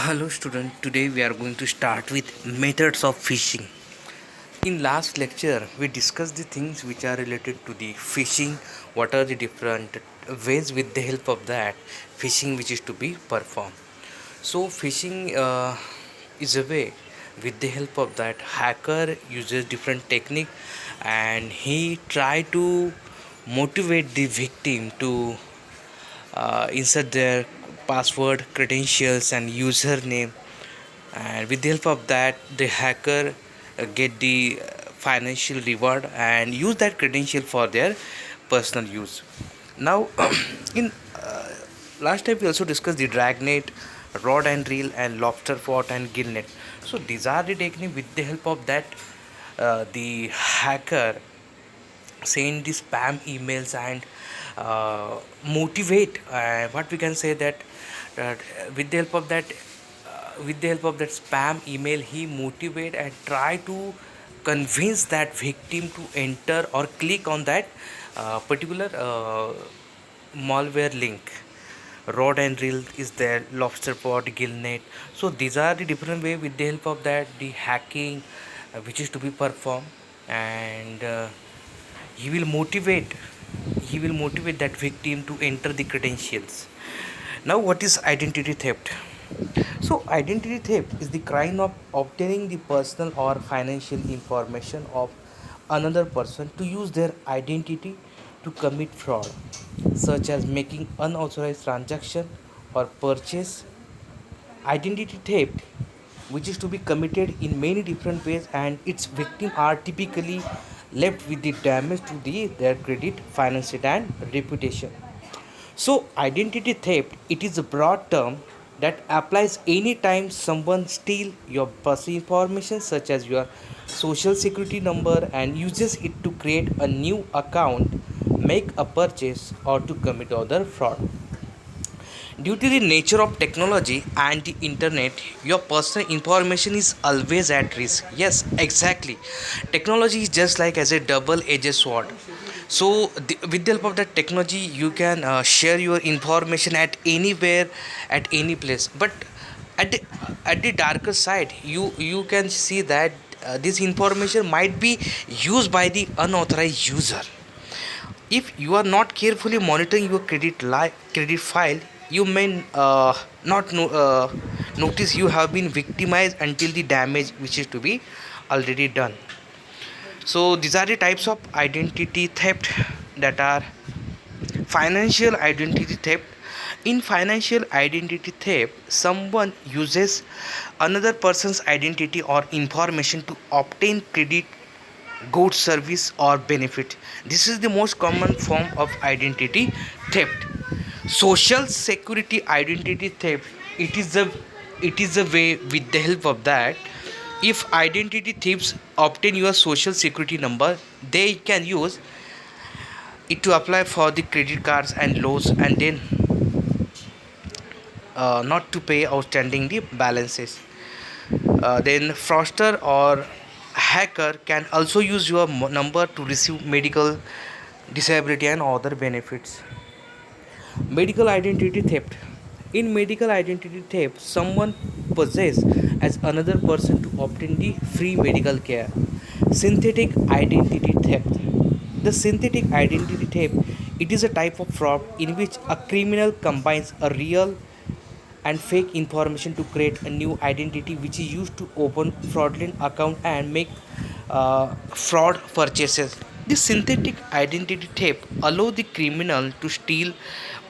Hello student, today we are going to start with methods of fishing. In last lecture we discussed the things which are related to the fishing, what are the different ways with the help of that fishing which is to be performed. So fishing is a way with the help of that hacker uses different technique and he try to motivate the victim to insert their password, credentials and username, and with the help of that the hacker get the financial reward and use that credential for their personal use. Now in last time we also discussed the dragnet, rod and reel and lobster pot and gill net. So these are the technique with the help of that the hacker send the spam emails and motivate, what we can say that with the help of that spam email he motivate and try to convince that victim to enter or click on that particular malware link. Rod and reel is there, lobster pot, gill net. So these are the different way with the help of that the hacking which is to be performed, and he will motivate that victim to enter the credentials. Now what is identity theft? So identity theft is the crime of obtaining the personal or financial information of another person to use their identity to commit fraud, such as making unauthorized transaction or purchase. Identity theft, which is to be committed in many different ways, and its victims are typically left with the damage to their credit, finances, and reputation. So, identity theft, it is a broad term that applies anytime someone steals your personal information such as your social security number and uses it to create a new account, make a purchase, or to commit other fraud. Due to the nature of technology and the internet, your personal information is always at risk. Yes, exactly. Technology is just like as a double-edged sword. So, with the help of that technology, you can share your information at anywhere, at any place. But at the, at the darker side, you can see that this information might be used by the unauthorized user. If you are not carefully monitoring your credit file, you may not notice you have been victimized until the damage which is to be already done. So these are the types of identity theft that are financial identity theft. In financial identity theft, someone uses another person's identity or information to obtain credit, goods, service or benefit. This is the most common form of identity theft. Social security identity theft, it is a way with the help of that if identity thieves obtain your social security number, they can use it to apply for the credit cards and loans, and then not to pay outstanding the balances. Then fraudster or hacker can also use your number to receive medical, disability and other benefits. Medical identity theft. In medical identity theft, someone possesses as another person to obtain the free medical care. Synthetic identity theft. The synthetic identity theft, it is a type of fraud in which a criminal combines a real and fake information to create a new identity which is used to open fraudulent account and make fraud purchases. This synthetic identity theft allow the criminal to steal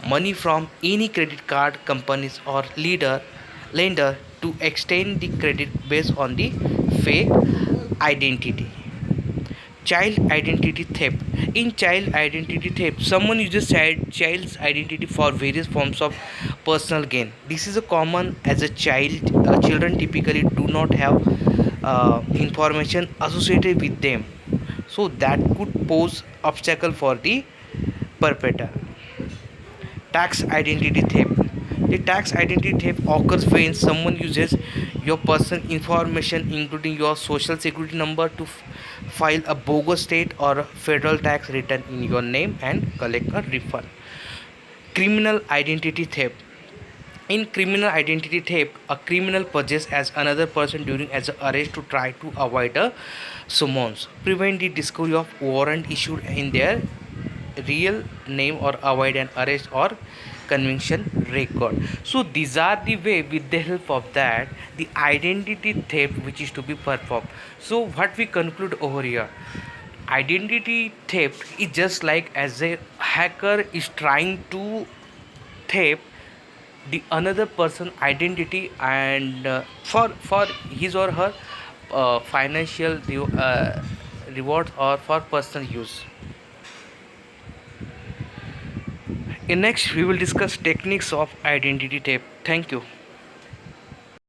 money from any credit card companies or lender to extend the credit based on the fake identity. Child identity theft. In child identity theft, someone uses child's identity for various forms of personal gain. This is a common as a child. Children typically do not have information associated with them, so that could pose obstacle for the perpetrator. Tax identity theft. The tax identity theft occurs when someone uses your personal information, including your social security number, to file a bogus state or federal tax return in your name and collect a refund. Criminal identity theft. In criminal identity theft, a criminal poses as another person during as an arrest to try to avoid a summons, prevent the discovery of warrant issued in their real name, or avoid an arrest or conviction record. So these are the way, with the help of that, the identity theft which is to be performed. So what we conclude over here, identity theft is just like as a hacker is trying to theft the another person identity, and for his or her financial rewards or for personal use. In next we will discuss techniques of identity theft. Thank you.